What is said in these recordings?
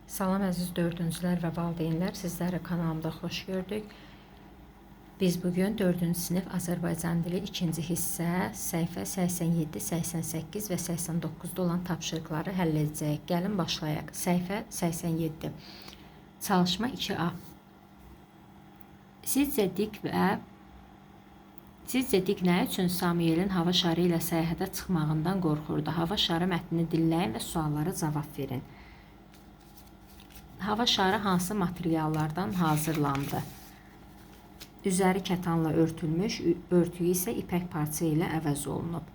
Salam əziz dördüncülər və valideynlər, sizləri kanalımda xoş gördük. Biz bugün 4-cü sinif Azərbaycan dili 2-ci hissə səhifə 87, 88 və 89-da olan tapşırıqları həll edəcəyik. Gəlin başlayaq. Səhifə 87. Çalışma 2A. Sizcə Dik nə üçün Samuelin hava şarı ilə səyahətə çıxmağından qorxurdu? Hava şarı mətnini dinləyin və suallara cavab verin. Hava şarı hansı materiallardan hazırlandı? Üzəri kətanla örtülmüş, örtüyü isə ipək parça ilə əvəz olunub.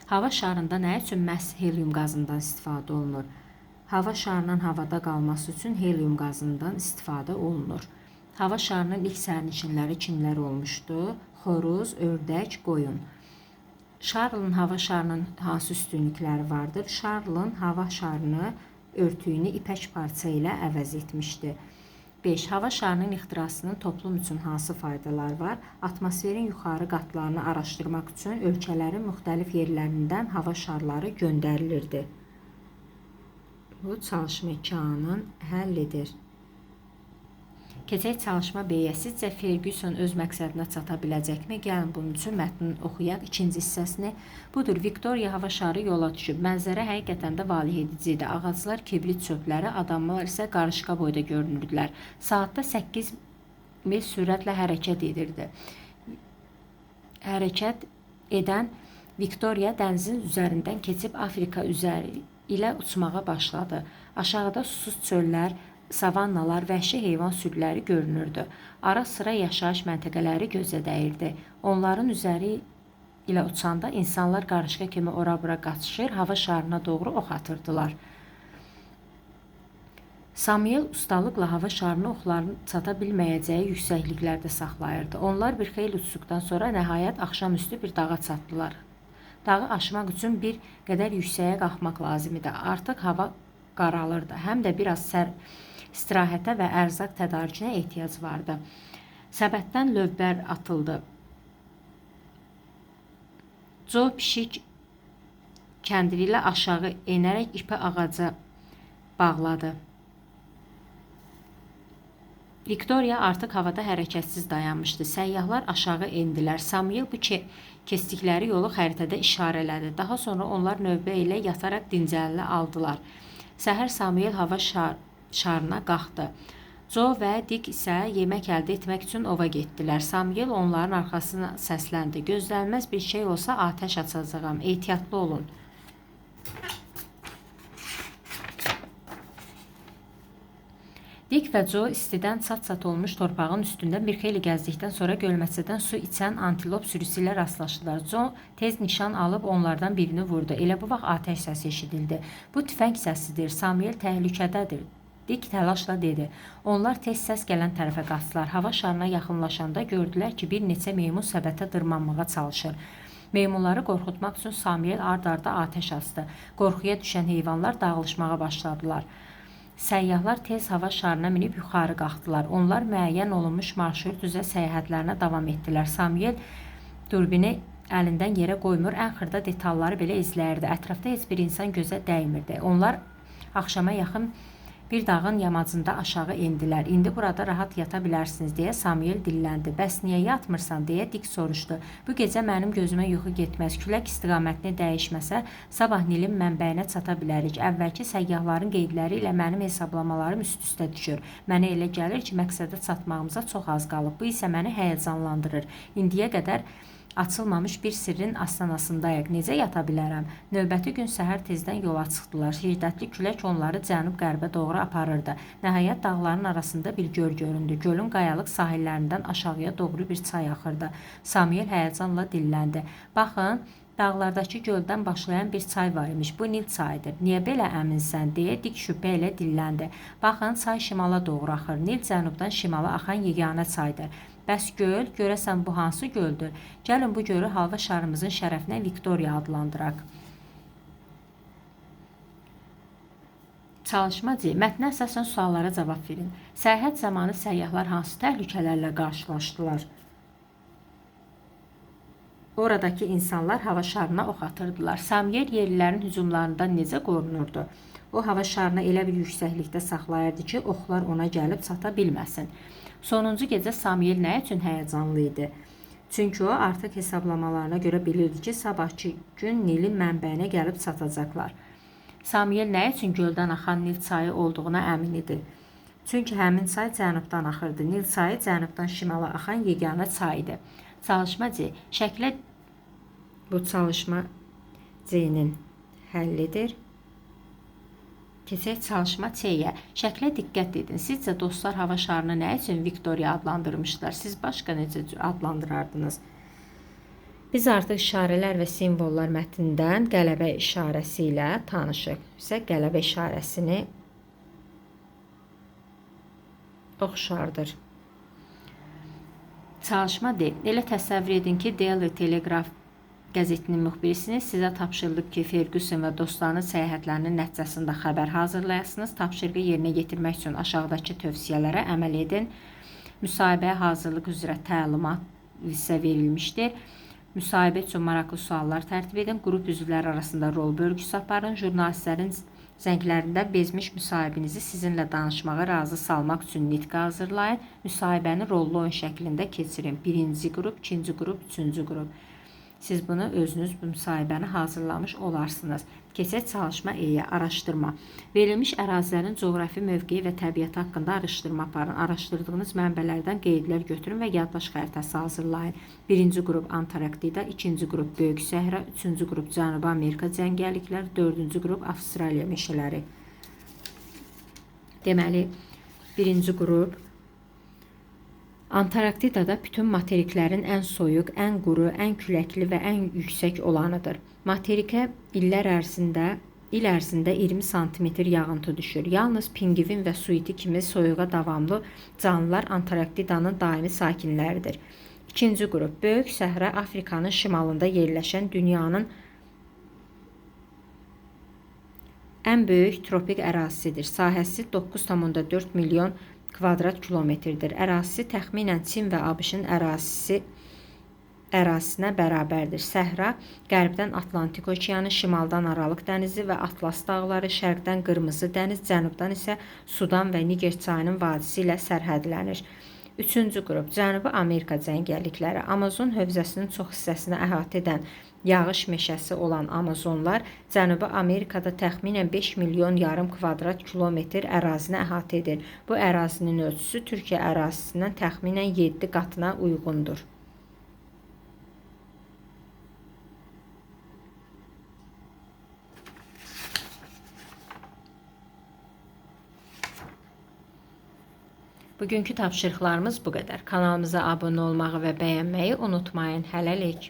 Hava şarında nə üçün məhz helium qazından istifadə olunur? Hava şarının havada qalması üçün helium qazından istifadə olunur. Hava şarının ilk sərnişinləri kimlər olmuşdu? Xoruz, ördək, qoyun. Şarlın hava şarının hansı üstünlükləri vardır? Şarlın hava şarını örtüyünü ipək parça ilə əvəz etmişdi. 5. Hava şarının ixtirasının toplum üçün hansı faydalar var? Atmosferin yuxarı qatlarını araşdırmaq üçün ölkələrin müxtəlif yerlərindən hava şarları göndərilirdi. Bu çalışma 2A-nın həllidir. Keçək çalışma B-yə. Sizcə Ferguson öz məqsədinə çata biləcəkmi? Gəlin bunun üçün mətnin oxuyaq. İkinci hissəsini. Budur, Viktoriya hava şarı yola düşüb. Mənzərə həqiqətən də valeh edici idi. Ağaclar, kibrit çöpləri, adamlar isə qarışqa boyda görünürdülər. Saatda 8 mil sürətlə hərəkət edirdi. Hərəkət edən Viktoriya dənizin üzərindən keçib Afrika üzəri ilə uçmağa başladı. Aşağıda susuz çöllər, savannalar, vəhşi heyvan sürüləri görünürdü. Ara sıra yaşayış məntəqələri gözə dəyirdi. Onların üzəri ilə uçanda insanlar qarışqa kimi ora-bura qaçışır, hava şarına doğru ox atırdılar. Samuel ustalıqla hava şarını oxlarını çata bilməyəcəyi yüksəkliklərdə saxlayırdı. Onlar bir xeyli uçduqdan sonra nəhayət axşamüstü bir dağa çatdılar. Dağı aşmaq üçün bir qədər yüksəyə qalxmaq lazım idi. Artıq hava qaralırdı. Həm də biraz istirahətə və ərzaq tədarükünə ehtiyac vardı. Səbətdən lövbər atıldı. Joe pişik kəndiri ilə aşağı enərək ipi ağaca bağladı. Viktoriya artıq havada hərəkətsiz dayanmışdı. Səyyahlar aşağı endilər. Samuel bu keçdikləri yolu xəritədə işarələdi. Daha sonra onlar növbə ilə yataraq dincəlini aldılar. Səhər Samuel hava şarına qalxdı. Joe və Dik isə yemək əldə etmək üçün ova getdilər. Samuel onların arxasına səsləndi. Gözlənilməz bir şey olsa atəş açacağam. Ehtiyatlı olun. Dik və Joe istidən çat-çat olmuş torpağın üstündən bir xeyli gəzdikdən sonra gölməçədən su içən antilop sürüsü ilə rastlaşdılar. Joe tez nişan alıb onlardan birini vurdu. Elə bu vaxt atəş səsi eşidildi. Bu tüfəng səsidir. Samuel təhlükədədir. Dik təlaşla dedi. Onlar tez səs gələn tərəfə qaçdılar. Hava şarına yaxınlaşanda gördülər ki, bir neçə meymun səbətə dırmanmağa çalışır. Meymunları qorxutmaq üçün Samuel ard-arda atəş açdı. Qorxuya düşən heyvanlar dağılışmağa başladılar. Səyyahlar tez hava şarına minib yuxarı qalxdılar. Onlar müəyyən olunmuş marşrut üzrə səyahətlərinə davam etdilər. Samuel durbini əlindən yerə qoymur, ən xırda detalları belə izləyirdi. Ətrafda heç bir insan gözə dəymirdi. Onlar axşama yaxın bir dağın yamacında aşağı endilər. İndi burada rahat yata bilərsiniz deyə Samuel dilləndi. Bəs niyə yatmırsan deyə Dik soruşdu. Bu gecə mənim gözümə yuxu getməz. Külək istiqamətini dəyişməsə sabah Nilin mənbəyinə çata bilərik. Əvvəlki səyyahların qeydləri ilə mənim hesablamalarım üst-üstə düşür. Mənə elə gəlir ki, məqsədə çatmağımıza çox az qalıb. Bu isə məni həyəcanlandırır. İndiyə qədər açılmamış bir sirrin astanasındayıq. Necə yata bilərəm? Növbəti gün səhər tezdən yola çıxdılar. Şiddətli külək onları cənub-qərbə doğru aparırdı. Nəhayət dağların arasında bir göl göründü. Gölün qayalıq sahillərindən aşağıya doğru bir çay axırdı. Samuel həyəcanla dilləndi. Baxın, dağlardakı göldən başlayan bir çay var imiş. Bu Nil çayıdır. Niyə belə əminsən? Deyə Dik şübhə ilə dilləndi. Baxın, çay şimala doğru axır. Nil cənubdan şimala axan yeganə çaydır. Bəs göl, görəsən bu hansı göldür? Gəlin bu gölü hava şarımızın şərəfinə Viktoriya adlandıraq. Çalışma C. Mətnə əsasən suallara cavab verin. Səyahət zamanı səyyahlar hansı təhlükələrlə qarşılaşdılar? Oradakı insanlar hava şarına ox atırdılar. Samuel yerlilərin hücumlarından necə qorunurdu? O hava şarını elə bir yüksəklikdə saxlayırdı ki, oxlar ona gəlib çata bilməsin. Sonuncu gecə Samuel nə üçün həyəcanlı idi? Çünki o artıq hesablamalarına görə bilirdi ki, sabahçı gün Nilin mənbəyinə gəlib çatacaqlar. Samuel nə üçün göldən axan Nil çayı olduğuna əmin idi. Çünki həmin çay cənubdan axırdı. Nil çayı cənubdan şimala axan yeganə çaydı. Çalışma C. Şəklə bu çalışma C-nin həllidir. Keçək çalışma C-yə. Şəklə diqqət edin. Sizcə dostlar hava şarını nə üçün Viktoriya adlandırmışlar? Siz başqa necə adlandırardınız? Biz artıq işarələr və simvollar mətnindən qələbə işarəsi ilə tanışıq. Bizə qələbə işarəsini oxşardır. Çalışma D. Elə təsəvvür edin ki, Daily Telegraph qəzetinin müxbirisiniz. Sizə tapşırılıb ki, Ferguson və dostlarının səyahətlərinin nəticəsində xəbər hazırlayasınız. Tapşırığı yerinə yetirmək üçün aşağıdakı tövsiyələrə əməl edin. Müsahibəyə hazırlıq üzrə təlimat sizə verilmişdir. Müsahibə üçün maraqlı suallar tərtib edin. Qrup üzvləri arasında rol bölgüsü aparın. Jurnalistlərin zənglərində bezmiş müsahibinizi sizinlə danışmağa razı salmaq üçün nitqə hazırlayın. Müsahibəni rollu oyun şəklində keçirin. Birinci qrup, ikinci qrup, üçüncü qrup. Siz bunu özünüz bu müsahibəni hazırlamış olarsınız. Keçək çalışma E-yə. Araşdırma. Verilmiş ərazilərin coğrafi mövqeyi və təbiəti haqqında araşdırma aparın. Araşdırdığınız mənbələrdən qeydlər götürün və yaddaş xəritəsi hazırlayın. Birinci qrup Antarktida, ikinci qrup Böyük Səhra, üçüncü qrup Cənubi Amerika cəngəllikləri, dördüncü qrup Avstraliya meşələri. Deməli, birinci qrup Antarktidada bütün materiklərin ən soyuq, ən quru, ən küləkli və ən yüksək olanıdır. Materikə il ərzində 20 sm yağıntı düşür. Yalnız pingvin və suiti kimi soyuğa davamlı canlılar Antarktidanın daimi sakinləridir. İkinci qrup Böyük Səhra Afrikanın şimalında yerləşən dünyanın ən böyük tropik ərazisidir. Sahəsi 9,4 milyon kvadrat kilometrdir. Ərazisi təxminən Çin və ABŞ-ın ərazisinə bərabərdir. Səhra qərbdən Atlantik okeanı, şimaldan Aralıq dənizi və Atlas dağları, şərqdən Qırmızı dəniz, cənubdan isə Sudan və Niger çayının vadisi ilə sərhədlənir. Üçüncü qrup Cənubi Amerika cəngəllikləri. Amazon hövzəsinin çox hissəsini əhatə edən yağış meşəsi olan Amazonlar Cənubi Amerikada təxminən 5 milyon yarım kvadrat kilometr ərazini əhatə edir. Bu ərazinin ölçüsü Türkiyə ərazisindən təxminən 7 qatına uyğundur. Bugünkü tapşırıqlarımız bu qədər. Kanalımıza abunə olmağı və bəyənməyi unutmayın. Hələlik.